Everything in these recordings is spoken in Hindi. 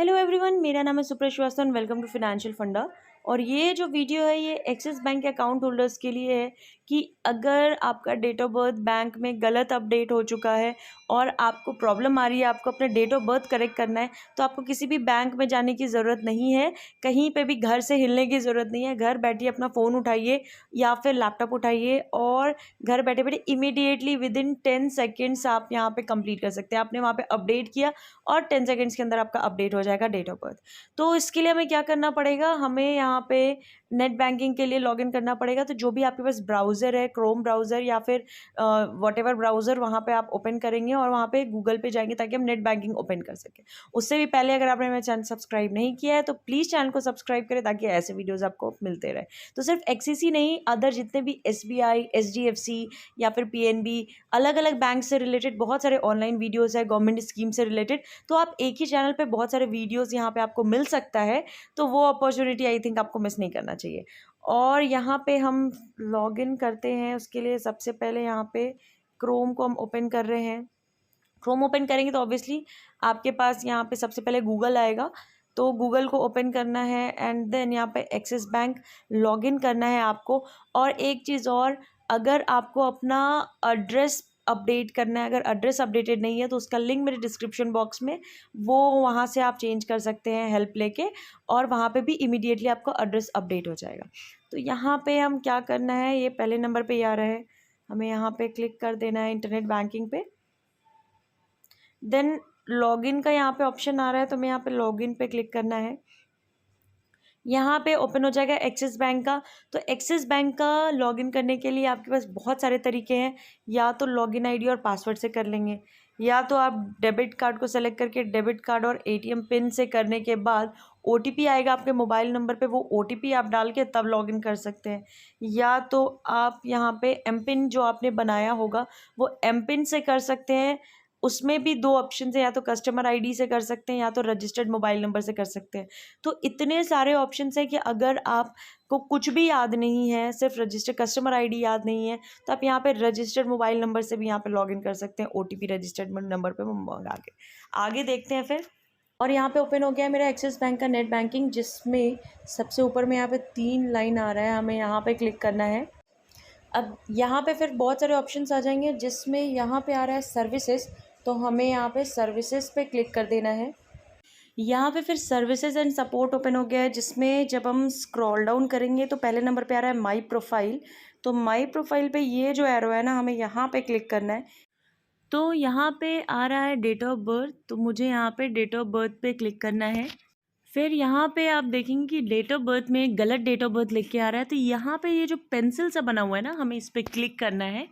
हेलो एवरीवन, मेरा नाम है Supra Srivastava and welcome to financial Funda. और ये जो वीडियो है ये एक्सिस बैंक के अकाउंट होल्डर्स के लिए है कि अगर आपका डेट ऑफ बर्थ बैंक में गलत अपडेट हो चुका है और आपको प्रॉब्लम आ रही है, आपको अपना डेट ऑफ बर्थ करेक्ट करना है, तो आपको किसी भी बैंक में जाने की ज़रूरत नहीं है। कहीं पे भी घर से हिलने की ज़रूरत नहीं है। घर बैठिए अपना फ़ोन उठाइए या फिर लैपटॉप उठाइए और घर बैठे बैठे इमीडिएटली विद इन 10 सेकेंड्स आप यहाँ पे कंप्लीट कर सकते हैं। आपने वहाँ पे अपडेट किया और 10 सेकेंड्स के अंदर आपका अपडेट हो जाएगा डेट ऑफ बर्थ। तो इसके लिए हमें क्या करना पड़ेगा, हमें यहाँ पे नेट बैंकिंग के लिए लॉगिन करना पड़ेगा। तो जो भी आपके पास ब्राउज़र है, क्रोम ब्राउज़र या फिर व्हाटएवर ब्राउज़र, वहाँ पे आप ओपन करेंगे और वहाँ पे गूगल पे जाएंगे ताकि हम नेट बैंकिंग ओपन कर सकें। उससे भी पहले अगर आपने मेरा चैनल सब्सक्राइब नहीं किया है तो प्लीज़ चैनल को सब्सक्राइब करें ताकि ऐसे वीडियोज़ आपको मिलते रहे। तो सिर्फ एक्सिस ही नहीं, अदर जितने भी SBI, HDFC या फिर PNB, अलग अलग बैंक से रिलेटेड बहुत सारे ऑनलाइन वीडियोज़ है, गवर्नमेंट स्कीम से रिलेटेड। तो आप एक ही चैनल पे बहुत सारे वीडियोज़ यहाँ पे आपको मिल सकता है। तो वो अपॉर्चुनिटी आई थिंक आपको मिस नहीं करना चाहिए। और यहाँ पे हम लॉगिन करते हैं। उसके लिए सबसे पहले यहाँ पे क्रोम को हम ओपन कर रहे हैं। क्रोम ओपन करेंगे तो ऑब्वियसली आपके पास यहाँ पे सबसे पहले गूगल आएगा। तो गूगल को ओपन करना है एंड देन यहाँ पे एक्सिस बैंक लॉगिन करना है आपको। और एक चीज़ और, अगर आपको अपना एड्रेस अपडेट करना है, अगर एड्रेस अपडेटेड नहीं है तो उसका लिंक मेरे डिस्क्रिप्शन बॉक्स में, वो वहाँ से आप चेंज कर सकते हैं हेल्प लेके, और वहाँ पे भी इमीडिएटली आपको एड्रेस अपडेट हो जाएगा। तो यहाँ पे हम क्या करना है, ये पहले नंबर पे ही आ रहा है, हमें यहाँ पे क्लिक कर देना है इंटरनेट बैंकिंग पे। देन लॉगिन का यहाँ पे ऑप्शन आ रहा है तो हमें यहाँ पे लॉगिन पे क्लिक करना है। यहाँ पे ओपन हो जाएगा एक्सिस बैंक का। तो एक्सिस बैंक का लॉगिन करने के लिए आपके पास बहुत सारे तरीके हैं। या तो लॉगिन आईडी और पासवर्ड से कर लेंगे, या तो आप डेबिट कार्ड को सेलेक्ट करके डेबिट कार्ड और ATM पिन से करने के बाद OTP आएगा आपके मोबाइल नंबर पे, वो OTP आप डाल के तब लॉगिन कर सकते हैं। या तो आप यहाँ पे एमपिन जो आपने बनाया होगा वो एमपिन से कर सकते हैं। उसमें भी 2 ऑप्शन है, या तो कस्टमर ID से कर सकते हैं या तो रजिस्टर्ड मोबाइल नंबर से कर सकते हैं। तो इतने सारे ऑप्शंस हैं कि अगर आपको कुछ भी याद नहीं है, सिर्फ रजिस्टर कस्टमर ID याद नहीं है, तो आप यहाँ पे रजिस्टर्ड मोबाइल नंबर से भी यहाँ पे लॉगिन कर सकते हैं। OTP रजिस्टर्ड नंबर पे मंगा के आगे देखते हैं फिर। और यहाँ पे ओपन हो गया है मेरा एक्सिस बैंक का नेट बैंकिंग, जिसमें सबसे ऊपर में यहाँ पे 3 लाइन आ रहा है, हमें यहाँ पे क्लिक करना है। अब यहाँ पे फिर बहुत सारे ऑप्शंस आ जाएंगे, जिसमें यहाँ पे आ रहा है सर्विसेज। तो हमें यहाँ पे सर्विसेज पे क्लिक कर देना है। यहाँ पे फिर सर्विसेज एंड सपोर्ट ओपन हो गया है, जिसमें जब हम स्क्रॉल डाउन करेंगे तो पहले नंबर पे आ रहा है माई प्रोफाइल। तो माई प्रोफाइल पे ये जो एरो है ना, हमें यहाँ पे क्लिक करना है। तो यहाँ पे आ रहा है डेट ऑफ बर्थ, तो मुझे यहाँ पे डेट ऑफ बर्थ पे क्लिक करना है। फिर यहाँ पे आप देखेंगे कि डेट ऑफ बर्थ में गलत डेट ऑफ बर्थ लिख के आ रहा है, तो यहाँ पे ये जो पेंसिल सा बना हुआ है ना, हमें इस पर क्लिक करना है।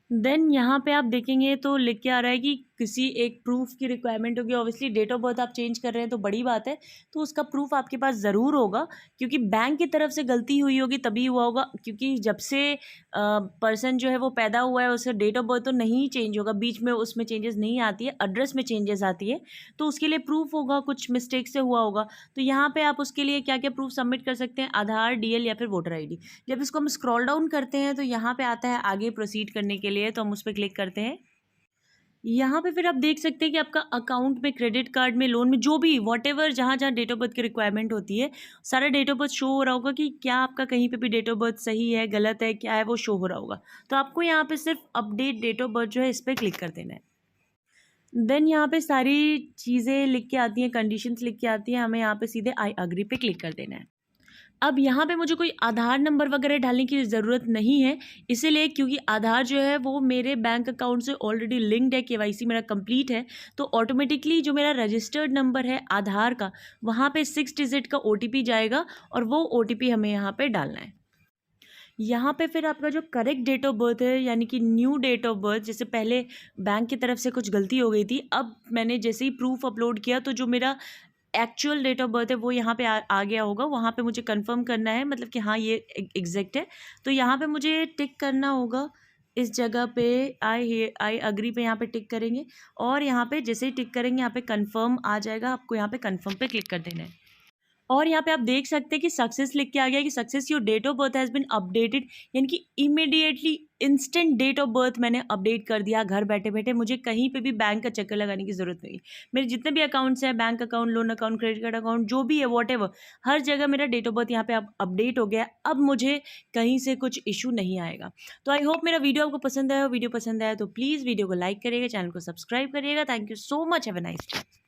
देन यहाँ पे आप देखेंगे तो लिख के आ रहा है कि किसी एक प्रूफ की रिक्वायरमेंट होगी। ऑब्वियसली डेट ऑफ बर्थ आप चेंज कर रहे हैं तो बड़ी बात है, तो उसका प्रूफ आपके पास ज़रूर होगा, क्योंकि बैंक की तरफ से गलती हुई होगी तभी हुआ होगा। क्योंकि जब से पर्सन जो है वो पैदा हुआ है, उसका डेट ऑफ बर्थ तो नहीं चेंज होगा, बीच में उसमें चेंजेस नहीं आती है, एड्रेस में चेंजेस आती है, तो उसके लिए प्रूफ होगा, कुछ मिस्टेक से हुआ होगा। तो यहाँ पर आप उसके लिए क्या क्या प्रूफ सबमिट कर सकते हैं, आधार, DL या फिर वोटर ID। जब इसको हम स्क्रॉल डाउन करते हैं तो यहाँ पे आता है आगे प्रोसीड करने के लिए, तो हम उस पर क्लिक करते हैं। यहाँ पे फिर आप देख सकते हैं कि आपका अकाउंट में, क्रेडिट कार्ड में, लोन में, जो भी व्हाटएवर जहाँ जहाँ डेट ऑफ बर्थ की रिक्वायरमेंट होती है, सारा डेट ऑफ बर्थ शो हो रहा होगा कि क्या आपका कहीं पे भी डेट ऑफ बर्थ सही है, गलत है, क्या है, वो शो हो रहा होगा। तो आपको यहाँ पे सिर्फ अपडेट डेट ऑफ बर्थ जो है इस पर क्लिक कर देना है। देन यहाँ पे सारी चीज़ें लिख के आती हैं, कंडीशंस लिख के आती हैं, हमें यहाँ पे सीधे आई अग्री पे क्लिक कर देना है। अब यहाँ पे मुझे कोई आधार नंबर वगैरह डालने की ज़रूरत नहीं है, इसीलिए क्योंकि आधार जो है वो मेरे बैंक अकाउंट से ऑलरेडी लिंक्ड है, KYC मेरा कंप्लीट है। तो ऑटोमेटिकली जो मेरा रजिस्टर्ड नंबर है आधार का, वहाँ पे 6 डिजिट का OTP जाएगा और वो OTP हमें यहाँ पे डालना है। यहाँ पे फिर आपका जो करेक्ट डेट ऑफ बर्थ है, यानी कि न्यू डेट ऑफ बर्थ, जैसे पहले बैंक की तरफ से कुछ गलती हो गई थी, अब मैंने जैसे ही प्रूफ अपलोड किया तो जो मेरा एक्चुअल डेट ऑफ बर्थ है वो यहाँ पे आ गया होगा। वहाँ पे मुझे कंफर्म करना है, मतलब कि हाँ ये एग्जैक्ट है। तो यहाँ पे मुझे टिक करना होगा, इस जगह पे आई अग्री पे यहाँ पे टिक करेंगे, और यहाँ पे जैसे ही टिक करेंगे यहाँ पे कंफर्म आ जाएगा, आपको यहाँ पे कंफर्म पे क्लिक कर देना है। और यहाँ पे आप देख सकते हैं कि सक्सेस लिख के आ गया कि success your date of birth has been updated, यानी कि immediately instant date of birth मैंने अपडेट कर दिया घर बैठे बैठे। मुझे कहीं पे भी बैंक का चक्कर लगाने की ज़रूरत नहीं। मेरे जितने भी अकाउंट्स हैं, bank account, loan account, credit card account, जो भी है वॉटएवर, हर जगह मेरा डेट ऑफ बर्थ यहाँ पे अब अपडेट हो गया है। अब मुझे कहीं से कुछ इशू नहीं आएगा। तो आई होप मेरा वीडियो आपको पसंद आया हो। वीडियो पसंद आया तो प्लीज़ वीडियो को लाइक करिएगा, चैनल को सब्सक्राइब करिएगा। Thank you so much. Have a nice day.